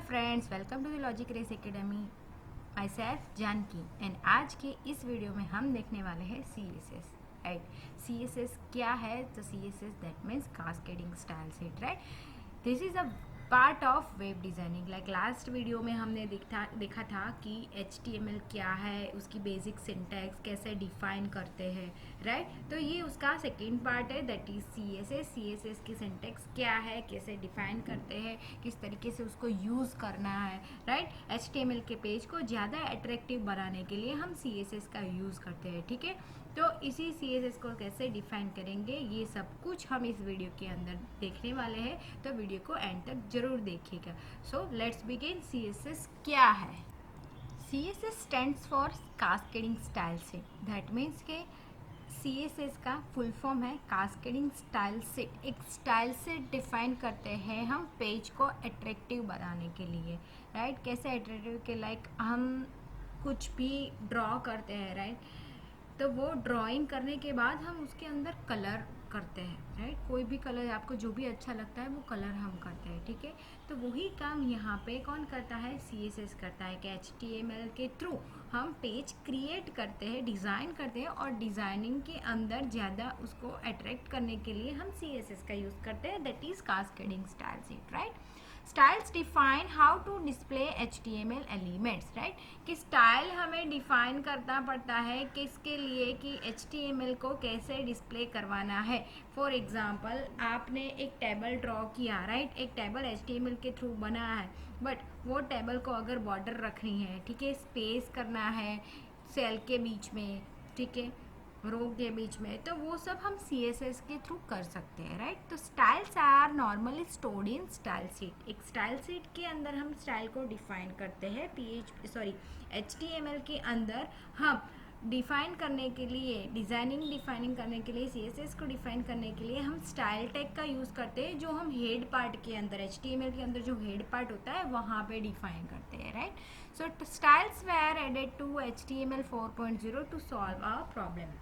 Friends, welcome to the logic race academy. Myself Janaki and आज के इस video में हम देखने वाले हैं CSS, राइट। CSS क्या है? तो CSS that means cascading style set, right. This is a part of web designing. Like last video में हमने देखा था कि HTML क्या है, उसकी बेसिक सिंटैक्स कैसे डिफाइन करते हैं, राइट। तो ये उसका सेकेंड पार्ट है, दैट इज CSS। CSS की सिंटैक्स क्या है, कैसे डिफाइन करते हैं, किस तरीके से उसको यूज़ करना है, राइट। HTML के पेज को ज़्यादा अट्रैक्टिव बनाने के लिए हम CSS का यूज़ करते हैं, ठीक है। तो इसी CSS को कैसे डिफाइन करेंगे, ये सब कुछ हम इस वीडियो के अंदर देखने वाले हैं, तो वीडियो को एंड तक जरूर देखिएगा। So let's begin. CSS क्या है? CSS stands for cascading style set. That means के CSS का फुल फॉर्म है कास्केडिंग स्टाइल सेट। एक स्टाइल सेट डिफाइन करते हैं हम पेज को अट्रैक्टिव बनाने के लिए, राइट। कैसे अट्रैक्टिव के? लाइक हम कुछ भी ड्रॉ करते हैं, राइट। तो वो ड्राइंग करने के बाद हम उसके अंदर कलर करते हैं, राइट। कोई भी कलर आपको जो भी अच्छा लगता है वो कलर हम करते हैं, ठीक है। तो वही काम यहाँ पे कौन करता है? CSS करता है कि HTML के थ्रू हम पेज क्रिएट करते हैं, डिज़ाइन करते हैं, और डिज़ाइनिंग के अंदर ज़्यादा उसको अट्रैक्ट करने के लिए हम CSS का यूज़ करते हैं, that is cascading style set, right. Styles define how to display HTML elements, right. कि स्टाइल हमें डिफाइन करना पड़ता है किसके लिए, कि HTML को कैसे डिस्प्ले करवाना है। फॉर एग्जाम्पल, आपने एक टेबल ड्रॉ किया, राइट। एक टेबल HTML के थ्रू बना है, बट वो टेबल को अगर बॉर्डर रखनी है, ठीक है, स्पेस करना है सेल के बीच में, ठीक है, रो के बीच में, तो वो सब हम CSS के थ्रू कर सकते हैं, राइट। तो styles are normally stored in style sheet. एक स्टाइल शीट के अंदर हम स्टाइल को डिफाइन करते हैं। HTML के अंदर हम डिफाइन करने के लिए, डिफाइनिंग करने के लिए, CSS को डिफाइन करने के लिए हम स्टाइल टैग का यूज़ करते हैं, जो हम हेड पार्ट के अंदर, HTML के अंदर जो हेड पार्ट होता है वहाँ पे डिफाइन करते हैं, right. So styles were added to HTML 4.0 to solve a problem.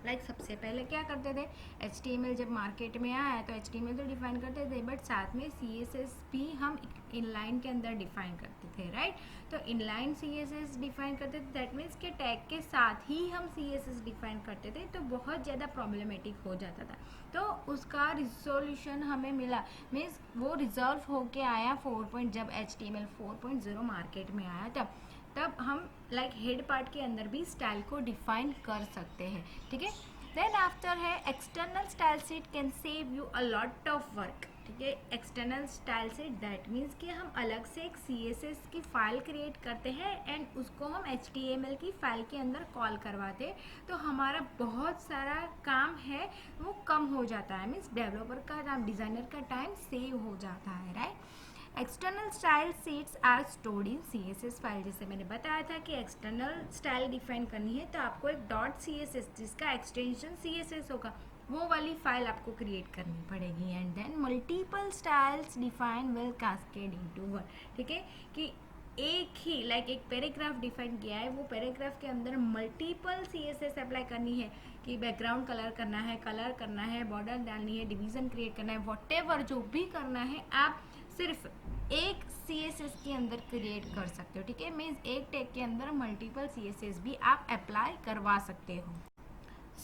Like सबसे पहले क्या करते थे? HTML जब मार्केट में आया तो HTML तो डिफाइन करते थे, बट साथ में CSS भी हम इनलाइन के अंदर डिफाइन करते थे, राइट। तो इनलाइन CSS डिफाइन करते थे, दैट मीन्स के टैग के साथ ही हम CSS डिफाइन करते थे, तो बहुत ज़्यादा प्रॉब्लमेटिक हो जाता था। तो उसका रिजोल्यूशन हमें मिला, मीन्स वो रिजॉल्व होके आया जब HTML 4.0 मार्केट में आया, तब हम लाइक हेड पार्ट के अंदर भी स्टाइल को डिफाइन कर सकते हैं, ठीक है। देन आफ्टर है external style set can save you a lot of work, ठीक है। External style set that means कि हम अलग से एक CSS की फाइल क्रिएट करते हैं एंड उसको हम HTML की फाइल के अंदर कॉल करवाते हैं, तो हमारा बहुत सारा काम है वो कम हो जाता है, मीन्स डेवलपर का टाइम, डिज़ाइनर का टाइम सेव हो जाता है, right. External style sets are stored in CSS file. जैसे मैंने बताया था कि एक्सटर्नल स्टाइल डिफाइन करनी है तो आपको एक .css जिसका एक्सटेंशन CSS होगा, वो वाली फाइल आपको क्रिएट करनी पड़ेगी। And then multiple styles define will cascade into one, ठीक है। कि एक ही लाइक एक पैराग्राफ डिफाइन किया है, वो पैराग्राफ के अंदर मल्टीपल CSS अप्लाई करनी है, कि बैकग्राउंड कलर करना है, बॉर्डर डालनी है, डिवीजन क्रिएट करना है, वॉटेवर जो भी करना है आप सिर्फ एक CSS के अंदर क्रिएट कर सकते हो, ठीक है। मीन्स एक टैग के अंदर मल्टीपल CSS भी आप अप्लाई करवा सकते हो।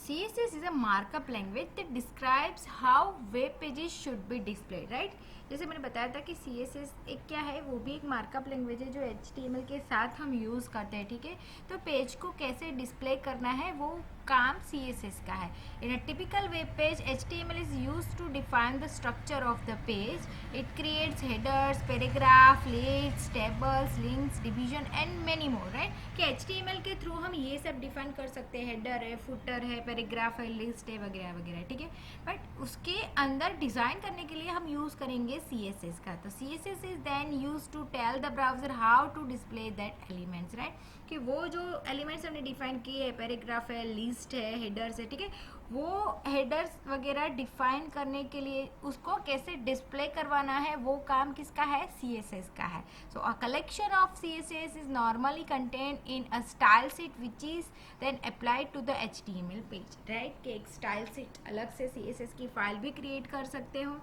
CSS is a markup language that describes how web pages should be displayed, right? जैसे मैंने बताया था कि CSS एक क्या है, वो भी एक मार्कअप लैंग्वेज है जो HTML के साथ हम यूज़ करते हैं, ठीक है। तो पेज को कैसे डिस्प्ले करना है वो काम CSS का है। In a typical web page HTML is used to define the structure of the page. It creates headers, paragraph, lists, tables, links, division and many more, right? कि HTML के थ्रू हम ये सब डिफाइन कर सकते हैं, हेडर है, footer है, पैराग्राफ है, लिस्ट है, वगैरह वगैरह, ठीक है। बट उसके अंदर डिज़ाइन करने के लिए हम यूज़ करेंगे CSS का। तो CSS is then use to tell the browser how to display that elements, right. कि वो जो एलिमेंट्स हमने डिफाइन किए है, पैराग्राफ है, लिस्ट है, हेडर्स है, ठीक है, वो हेडर्स वगैरह डिफाइन करने के लिए उसको कैसे डिस्प्ले करवाना है वो काम किसका है? CSS का है। So a collection of CSS is normally contain in a style set which is then applied to the HTML पेज, राइट। कि एक स्टाइल सेट अलग से CSS की फाइल भी क्रिएट कर सकते हो,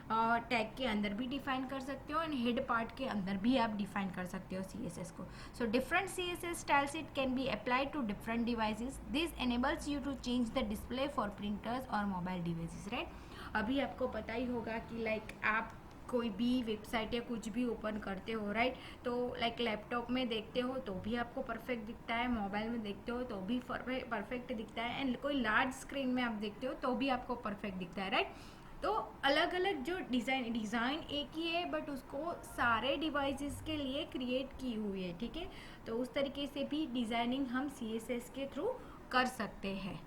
टैग के अंदर भी डिफाइन कर सकते हो एंड हेड पार्ट के अंदर भी आप डिफाइन कर सकते हो CSS को. So different CSS styles it can be applied to different devices. This enables you to change the display for printers और मोबाइल डिवाइसेस, राइट. अभी आपको पता ही होगा कि लाइक आप कोई भी वेबसाइट या कुछ भी ओपन करते हो, राइट, तो लाइक लैपटॉप में देखते हो तो भी आपको परफेक्ट दिखता है, मोबाइल में देखते हो तो भी परफेक्ट दिखता है, एंड कोई लार्ज स्क्रीन में आप देखते हो तो भी आपको परफेक्ट दिखता है, राइट. तो अलग अलग जो डिज़ाइन एक ही है बट उसको सारे डिवाइसेस के लिए क्रिएट की हुई है, ठीक है. तो उस तरीके से भी डिज़ाइनिंग हम CSS के थ्रू कर सकते हैं.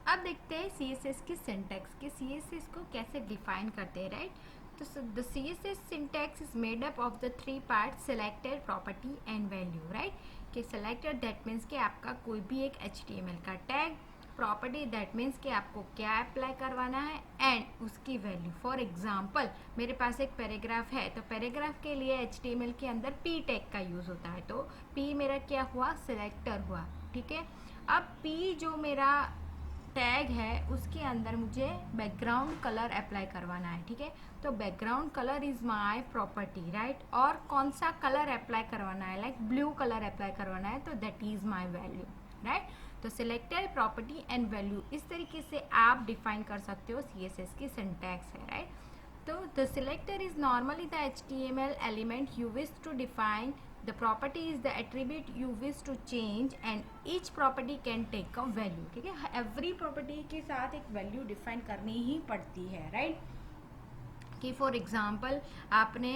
अब देखते हैं CSS की सिंटैक्स कि CSS को कैसे डिफाइन करते हैं, राइट. तो the CSS syntax is made up of the 3 parts: selected, property and value, right. कि सिलेक्टेड दैट मीन्स कि आपका कोई भी एक HTML का टैग, प्रॉपर्टी दैट मीन्स कि आपको क्या अप्लाई करवाना है, एंड उसकी वैल्यू. फॉर एग्जाम्पल मेरे पास एक पैराग्राफ है, तो पैराग्राफ के लिए HTML के अंदर P टैग का यूज़ होता है, तो P मेरा क्या हुआ, सिलेक्टर हुआ, ठीक है. अब P जो मेरा टैग है उसके अंदर मुझे बैकग्राउंड कलर अप्लाई करवाना है, ठीक है. तो background colour is my property, right. और कौन सा कलर अप्लाई करवाना है, लाइक ब्लू कलर अप्लाई करवाना है, तो that is my value, right. तो सिलेक्टेड, प्रॉपर्टी एंड वैल्यू, इस तरीके से आप डिफाइन कर सकते हो CSS की सिंटैक्स है, राइट. तो the selector is normally the HTML element you wish to define. The property is the attribute you wish to change and each property can take a value, ठीक है. Every property के साथ एक value define करनी ही पड़ती है, right. कि for example आपने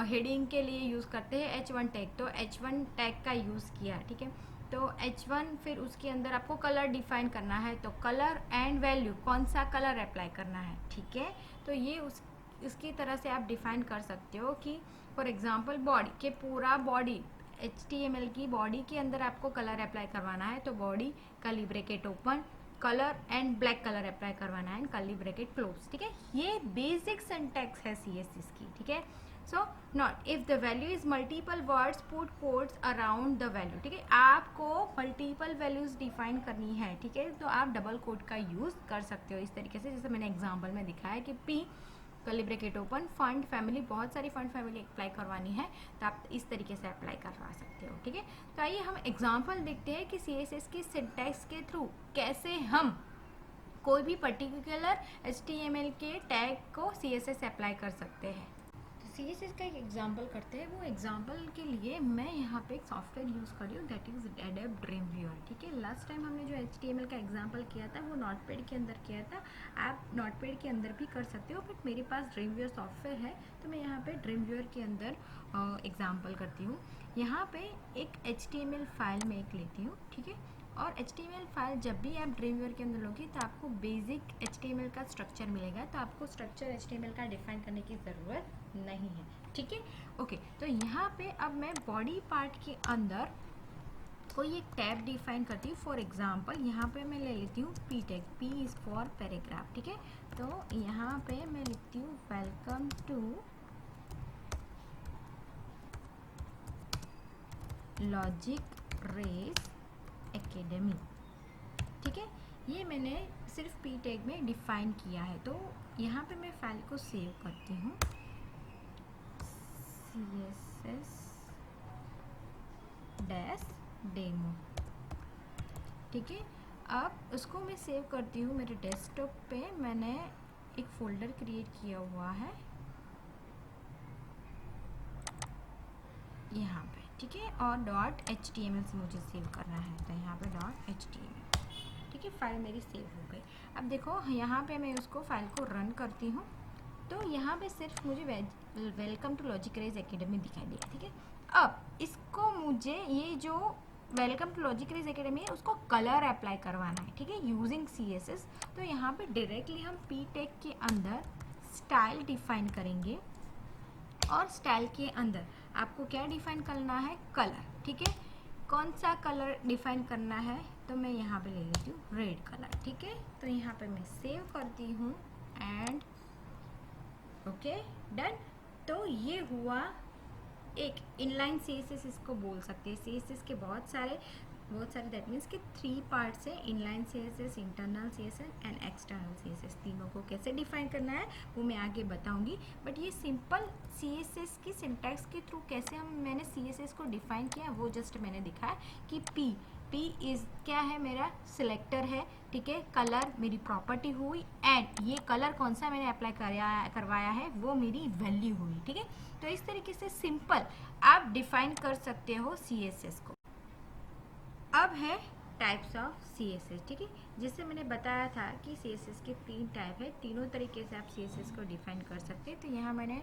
हेडिंग के लिए यूज़ करते हैं H1 टैग, तो H1 टैग का यूज़ किया, ठीक है. तो H1 फिर उसके अंदर आपको कलर डिफाइन करना है, तो कलर एंड वैल्यू, कौन सा कलर अप्लाई करना है, ठीक है. तो ये इसकी तरह से आप डिफाइन कर सकते हो कि फॉर एग्जांपल बॉडी के पूरा बॉडी HTML की बॉडी के अंदर आपको कलर अप्लाई करवाना है, तो body curly bracket open, colour and black colour apply करवाना है, कर्ली ब्रैकेट क्लोज, ठीक है. ये बेसिक सिंटैक्स है CSS की, ठीक है. So not if the value is multiple words put codes around the value, ठीक है. आपको मल्टीपल वैल्यूज डिफाइन करनी है, ठीक है, तो आप डबल कोड का यूज कर सकते हो इस तरीके से, जैसे मैंने एग्जाम्पल में दिखाया कि P curly bracket open, fund family, बहुत सारी फंड फैमिली अप्लाई करवानी है तो आप इस तरीके से अप्लाई करवा सकते हो, ठीक है. तो आइए हम एग्जांपल देखते हैं कि CSS की सिंटैक्स के थ्रू कैसे हम कोई भी पर्टिकुलर HTML के टैग को CSS अप्लाई कर सकते हैं. CSS का एक एग्जांपल करते हैं. वो एग्जांपल के लिए मैं यहाँ पे एक सॉफ्टवेयर यूज़ कर रही हूँ, दैट इज़ Adobe Dreamweaver, ठीक है. लास्ट टाइम हमने जो HTML का एग्जांपल किया था वो नोटपैड के अंदर किया था. आप नोटपैड के अंदर भी कर सकते हो, बट मेरे पास Dreamweaver सॉफ्टवेयर है तो मैं यहाँ पे Dreamweaver के अंदर एग्जाम्पल करती हूँ. यहाँ पे एक HTML फाइल मैं एक लेती हूँ, ठीक है. और HTML फाइल जब भी आप Dreamweaver के अंदर लोगे तो आपको बेसिक HTML का स्ट्रक्चर मिलेगा, तो आपको स्ट्रक्चर HTML का डिफाइन करने की ज़रूरत नहीं है, ठीक है. ओके, तो यहाँ पे अब मैं बॉडी पार्ट के अंदर कोई एक टैब डिफाइन करती हूँ. फॉर एग्जांपल यहाँ पे मैं ले लेती हूँ P tag, P is for paragraph, ठीक है. तो यहाँ पे मैं लिखती हूँ welcome to logic race academy, ठीक है. ये मैंने सिर्फ P टैग में डिफाइन किया है. तो यहाँ पे मैं फाइल को सेव करती हूँ, CSS डैश डेमो, ठीक है. अब उसको मैं सेव करती हूँ मेरे डेस्कटॉप पे. मैंने एक फोल्डर क्रिएट किया हुआ है यहाँ पे, ठीक है. और .html से मुझे सेव करना है, तो यहाँ पे .html, ठीक है. फाइल मेरी सेव हो गई. अब देखो यहाँ पे मैं उसको फाइल को रन करती हूँ, तो यहाँ पे सिर्फ मुझे welcome to logic race academy दिखाई दिया, ठीक है. अब इसको मुझे ये जो welcome to logic race academy है उसको कलर अप्लाई करवाना है, ठीक है, यूजिंग CSS. तो यहाँ पे डायरेक्टली हम P टैग के अंदर स्टाइल डिफाइन करेंगे, और स्टाइल के अंदर आपको क्या डिफाइन करना है, कलर, ठीक है. कौन सा कलर डिफाइन करना है, तो मैं यहाँ पे ले लेती हूँ रेड कलर, ठीक है. तो यहाँ पे मैं सेव करती हूँ एंड ओके डन. तो ये हुआ एक इनलाइन CSS, इसको बोल सकते हैं. CSS के बहुत सारे बहुत सारे, दैट मीन्स कि 3 पार्ट्स है, inline CSS, internal CSS and external CSS। तीनों को कैसे डिफाइन करना है वो मैं आगे बताऊंगी, बट ये सिंपल CSS की सिंटैक्स के थ्रू कैसे मैंने CSS को डिफाइन किया वो जस्ट मैंने दिखाया कि P इज़ क्या है, मेरा सिलेक्टर है, ठीक है, कलर मेरी प्रॉपर्टी हुई, एंड ये कलर कौन सा मैंने अप्लाई करवाया है वो मेरी वैल्यू हुई, ठीक है। तो इस तरीके से सिंपल आप डिफाइन कर सकते हो CSS को। अब है टाइप्स ऑफ CSS, ठीक है। जिससे मैंने बताया था कि CSS के 3 टाइप है, तीनों तरीके से आप CSS को डिफाइन कर सकते हैं। तो यहाँ मैंने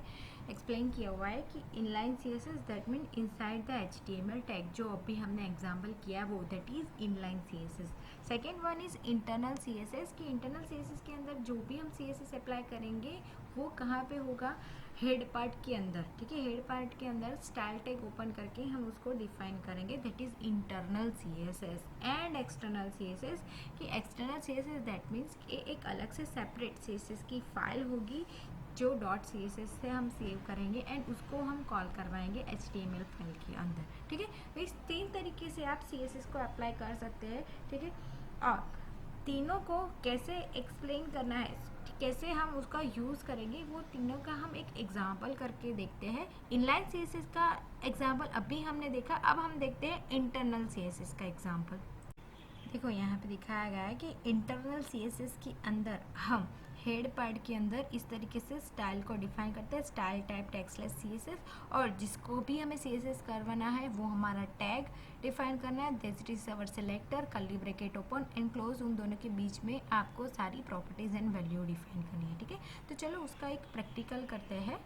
एक्सप्लेन किया हुआ है कि inline CSS that mean inside the HTML tag, जो अभी हमने एग्जांपल किया वो that is inline CSS। Second one is internal CSS, कि इंटरनल CSS के अंदर जो भी हम CSS अप्लाई करेंगे वो कहाँ पे होगा, हेड पार्ट के अंदर, ठीक है। हेड पार्ट के अंदर स्टाइल टैग ओपन करके हम उसको डिफाइन करेंगे, that is internal CSS। And external CSS, कि एक्सटर्नल CSS दैट मीन्स एक अलग से सेपरेट CSS की फाइल होगी जो .css से हम सेव करेंगे एंड उसको हम कॉल करवाएंगे HTML फाइल के अंदर, ठीक है। तो इस 3 तरीके से आप CSS को अप्लाई कर सकते हैं, ठीक है। और तीनों को कैसे एक्सप्लेन करना है, कैसे हम उसका यूज़ करेंगे, वो तीनों का हम एक एग्जाम्पल करके देखते हैं। इनलाइन CSS का एग्जाम्पल अभी हमने देखा, अब हम देखते हैं इंटरनल CSS का एग्जाम्पल। देखो यहाँ पे दिखाया गया है कि इंटरनल CSS के अंदर हम हेड पार्ट के अंदर इस तरीके से स्टाइल को डिफाइन करते हैं, स्टाइल टाइप टेक्स्टलेस CSS, और जिसको भी हमें CSS करवाना है वो हमारा टैग डिफाइन करना है, that is our selector, curly bracket open and close, उन दोनों के बीच में आपको सारी प्रॉपर्टीज एंड वैल्यू डिफाइन करनी है, ठीक है। तो चलो उसका एक प्रैक्टिकल करते हैं।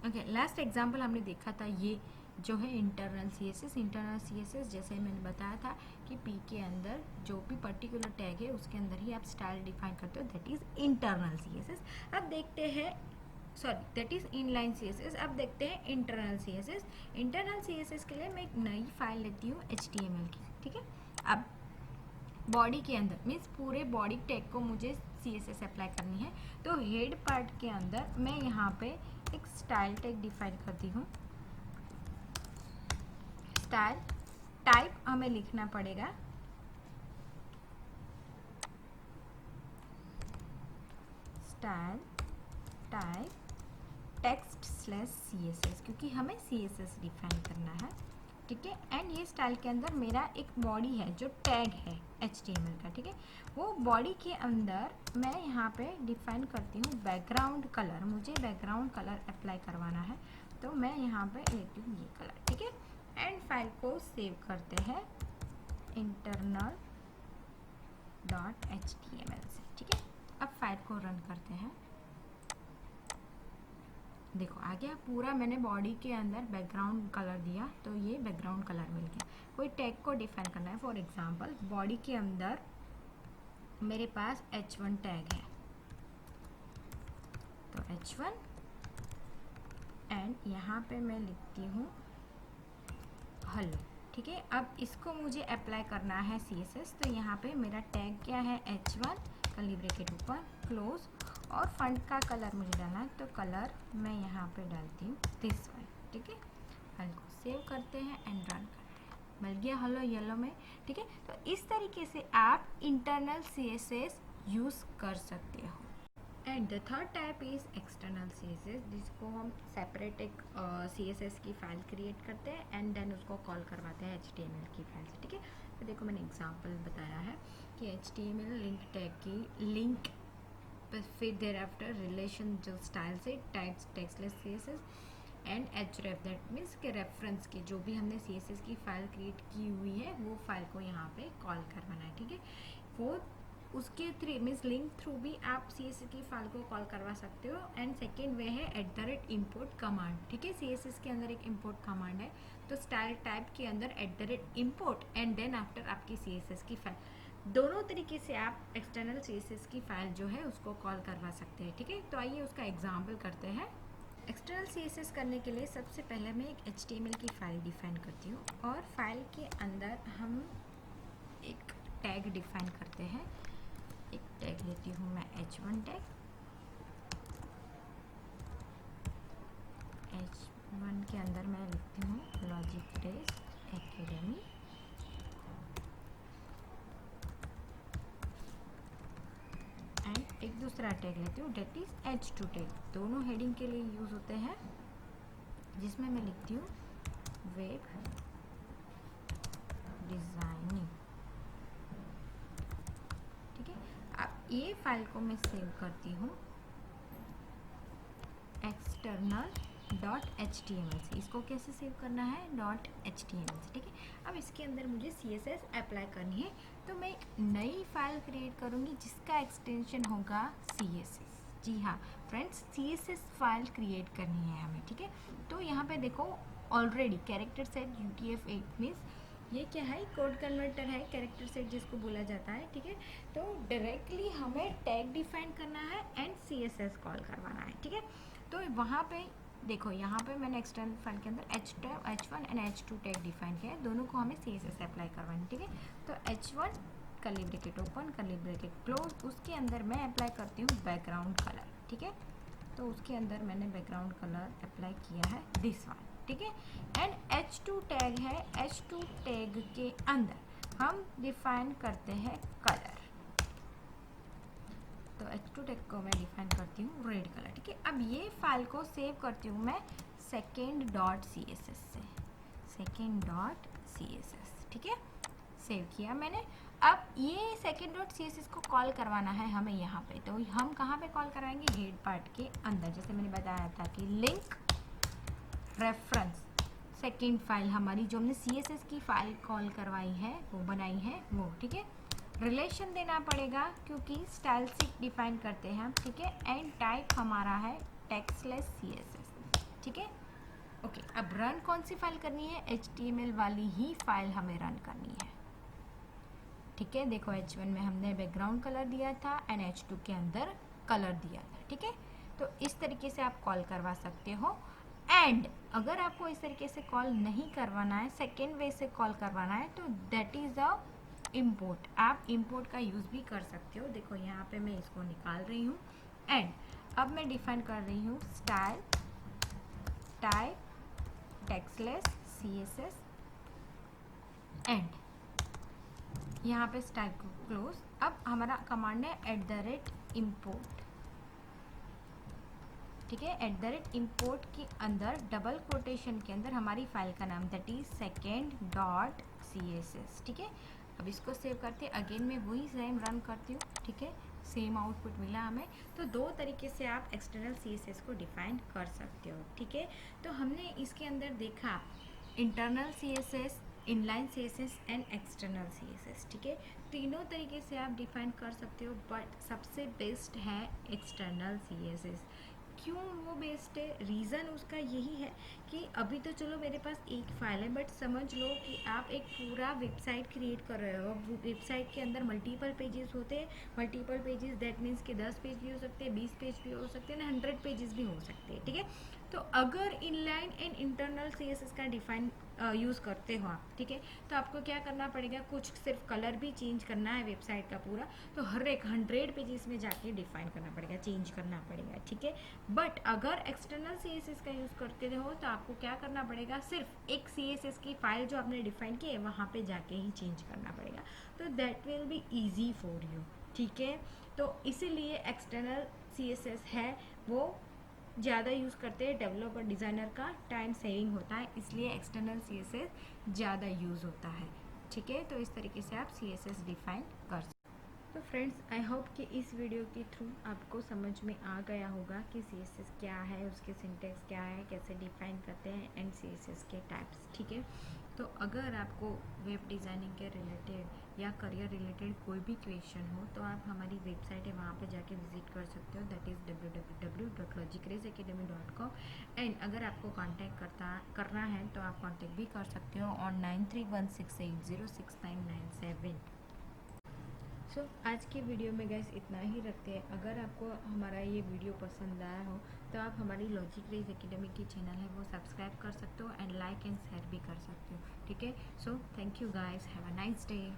ओके, लास्ट एग्जाम्पल हमने देखा था ये जो है इंटरनल CSS। इंटरनल CSS जैसे मैंने बताया था कि P के अंदर जो भी पर्टिकुलर टैग है उसके अंदर ही आप स्टाइल डिफाइन करते हो, दैट इज इंटरनल CSS। अब देखते हैं, sorry that is inline CSS। अब देखते हैं इंटरनल CSS। इंटरनल CSS के लिए मैं एक नई फाइल लेती हूँ HTML की, ठीक है। अब बॉडी के अंदर मीन्स पूरे बॉडी टैग को मुझे CSS अप्लाई करनी है, तो हेड पार्ट के अंदर मैं यहाँ पे एक स्टाइल टैग डिफाइन करती हूँ। स्टाइल टाइप हमें लिखना पड़ेगा style type text slash CSS, क्योंकि हमें CSS डिफाइन करना है, ठीक है। एंड ये स्टाइल के अंदर मेरा एक बॉडी है जो टैग है HTML का, ठीक है। वो बॉडी के अंदर मैं यहाँ पे डिफाइन करती हूँ बैकग्राउंड कलर, मुझे बैकग्राउंड कलर अप्लाई करवाना है, तो मैं यहाँ पे लेती हूँ ये कलर, ठीक है। एंड फाइल को सेव करते हैं internal .html से, ठीक है। अब फाइल को रन करते हैं। देखो आ गया पूरा, मैंने बॉडी के अंदर बैकग्राउंड कलर दिया तो ये बैकग्राउंड कलर मिल गया। कोई टैग को डिफाइन करना है, फॉर एग्जांपल बॉडी के अंदर मेरे पास h1 टैग है, तो h1 एंड यहाँ पे मैं लिखती हूँ हेलो, ठीक है। अब इसको मुझे अप्लाई करना है CSS, तो यहाँ पे मेरा टैग क्या है h1 curly bracket open close, और फंट का कलर मुझे डालना है, तो कलर मैं यहाँ पे डालती हूँ दिस वन, ठीक है। फाइल को सेव करते हैं एंड रन करते हैं, मिल गया हेलो येलो में, ठीक है। तो इस तरीके से आप इंटरनल CSS यूज़ कर सकते हो। And the third type is external CSS, जिसको हम सेपरेट एक CSS की फाइल क्रिएट करते हैं एंड देन उसको कॉल करवाते हैं HTML की फाइल से, ठीक है। तो देखो मैंने एग्जांपल बताया है कि HTML लिंक टैग की लिंक, फिर देयर आफ्टर रिलेशन जो स्टाइल से types textless CSS and href, that means के रेफरेंस की जो भी हमने CSS की फाइल क्रिएट की हुई है वो फाइल को यहाँ पे कॉल करवाना है, ठीक है। वो उसके थ्रू मीन्स लिंक थ्रू भी आप CSS की फाइल को कॉल करवा सकते हो। एंड सेकेंड वे है @import कमांड, ठीक है। CSS के अंदर एक import कमांड है, तो स्टाइल टाइप के अंदर @import एंड देन आफ्टर आपकी CSS की फाइल, दोनों तरीके से आप एक्सटर्नल CSS की फाइल जो है उसको कॉल करवा सकते हैं, ठीक है। तो आइए उसका एग्जाम्पल करते हैं। एक्सटर्नल CSS करने के लिए सबसे पहले मैं एक HTML की फाइल डिफाइन करती हूँ, और फाइल के अंदर हम एक टैग डिफाइन करते हैं। एक टैग लेती हूँ मैं h1 टैग, h1 के अंदर मैं लिखती हूँ लॉजिक रेस एकेडमी, दूसरा टैग लेती हूँ डेट इज H2 टैग। दोनों हेडिंग के लिए यूज़ होते हैं, जिसमें मैं लिखती हूँ वेब डिज़ाइनिंग। ठीक है, अब ये फाइल को मैं सेव करती हूँ external.html से। इसको कैसे सेव करना है, .html से। ठीक है, अब इसके अंदर मुझे CSS अप्लाई करनी है, तो मैं नई फाइल क्रिएट करूँगी जिसका एक्सटेंशन होगा CSS। जी हाँ फ्रेंड्स, CSS फाइल क्रिएट करनी है हमें। ठीक है, तो यहाँ पे देखो already character set UTF-8 means ये क्या है, कोड कन्वर्टर है, कैरेक्टर सेट जिसको बोला जाता है। ठीक है, तो डायरेक्टली हमें टैग डिफाइन करना है एंड CSS कॉल करवाना है। ठीक है, तो वहाँ पे देखो, यहाँ पे मैंने एक्सटर्नल फाइल के अंदर H1 and H2 tag define किया है, दोनों को हमें CSS अप्लाई करवाना है। ठीक है, तो H1 curly bracket open curly bracket close, उसके अंदर मैं अप्लाई करती हूँ बैकग्राउंड कलर। ठीक है, तो उसके अंदर मैंने बैकग्राउंड कलर अप्लाई किया है दिस वन। ठीक है, एंड H2 टैग है, H2 टैग के अंदर हम डिफाइन करते हैं कलर। तो H2 टैग को मैं डिफाइन करती हूँ रेड कलर। ठीक है, अब ये फाइल को सेव करती हूँ मैं second.css से, second.css। ठीक है, सेव किया मैंने। अब ये second.css को कॉल करवाना है हमें यहाँ पे, तो हम कहाँ पे कॉल करवाएंगे, हेड पार्ट के अंदर। जैसे मैंने बताया था कि लिंक रेफरेंस सेकेंड फाइल हमारी जो हमने CSS की फाइल कॉल करवाई है, वो बनाई है वो। ठीक है, रिलेशन देना पड़ेगा क्योंकि स्टाइल्स डिफाइन करते हैं हम। ठीक है, एंड टाइप हमारा है टेक्स्टलेस CSS। ठीक है, ओके, अब रन कौन सी फाइल करनी है, HTML वाली ही फाइल हमें रन करनी है। ठीक है, देखो H1 में हमने बैकग्राउंड कलर दिया था एंड H2 के अंदर कलर दिया था। ठीक है, तो इस तरीके से आप कॉल करवा सकते हो। एंड अगर आपको इस तरीके से कॉल नहीं करवाना है, सेकेंड वे से कॉल करवाना है, तो दैट इज़ अ इम्पोर्ट। आप इम्पोर्ट का यूज़ भी कर सकते हो। देखो यहाँ पे मैं इसको निकाल रही हूँ एंड अब मैं डिफाइन कर रही हूँ स्टाइल टाइप टेक्स्टलेस CSS एंड यहाँ पे स्टाइल को क्लोज। अब हमारा कमांड है @import। ठीक है, @import के अंदर डबल कोटेशन के अंदर हमारी फाइल का नाम दैट इज second.css। ठीक है, अब इसको सेव करते अगेन मैं वही सेम रन करती हूँ। ठीक है, सेम आउटपुट मिला हमें। तो दो तरीके से आप एक्सटर्नल CSS को डिफाइन कर सकते हो। ठीक है, तो हमने इसके अंदर देखा internal CSS, inline CSS and external CSS। ठीक है, तीनों तरीके से आप डिफाइन कर सकते हो, बट सबसे बेस्ट है एक्सटर्नल CSS। क्यों वो बेस्ट है, रीज़न उसका यही है कि अभी तो चलो मेरे पास एक फाइल है, बट समझ लो कि आप एक पूरा वेबसाइट क्रिएट कर रहे हो। वेबसाइट के अंदर मल्टीपल पेजेस होते हैं, मल्टीपल पेजेस दैट मीन्स कि 10 पेज भी हो सकते हैं, 20 पेज भी हो सकते हैं, 100 पेजेस भी हो सकते हैं। ठीक है, तो अगर इनलाइन एंड इंटरनल CSS का डिफाइन यूज़ करते हो आप, ठीक है, तो आपको क्या करना पड़ेगा, कुछ सिर्फ कलर भी चेंज करना है वेबसाइट का पूरा, तो हर एक 100 पेजेस में जाके डिफाइन करना पड़ेगा, चेंज करना पड़ेगा। ठीक है, बट अगर एक्सटर्नल CSS का यूज़ करते हो तो आपको क्या करना पड़ेगा, सिर्फ एक CSS की फाइल जो आपने डिफाइन की है वहाँ पे जाके ही चेंज करना पड़ेगा, तो that will be easy for you. ठीक है, तो इसीलिए एक्सटर्नल CSS है वो ज़्यादा यूज़ करते हैं डेवलपर डिज़ाइनर का, टाइम सेविंग होता है, इसलिए एक्सटर्नल CSS ज़्यादा यूज़ होता है। ठीक है, तो इस तरीके से आप CSS डिफाइन कर सकते। तो फ्रेंड्स, आई होप कि इस वीडियो के थ्रू आपको समझ में आ गया होगा कि CSS क्या है, उसके सिंटेक्स क्या है, कैसे डिफाइन करते हैं एंड CSS के टाइप्स। ठीक है, तो अगर आपको वेब डिज़ाइनिंग के रिलेटेड या करियर रिलेटेड कोई भी क्वेश्चन हो तो आप हमारी वेबसाइट है वहाँ पे जाके विजिट कर सकते हो, दैट इज़ www.logicrazeacademy.com। एंड अगर आपको कांटेक्ट करना है तो आप कांटेक्ट भी कर सकते हो ऑन 9316806997। सो आज की वीडियो में गैस इतना ही रखते हैं। अगर आपको हमारा ये वीडियो पसंद आया हो तो आप हमारी लॉजिक रेज एकेडमी की चैनल है वो सब्सक्राइब कर सकते हो एंड लाइक एंड शेयर भी कर सकते हो। ठीक है, so thank you guys, have a nice day.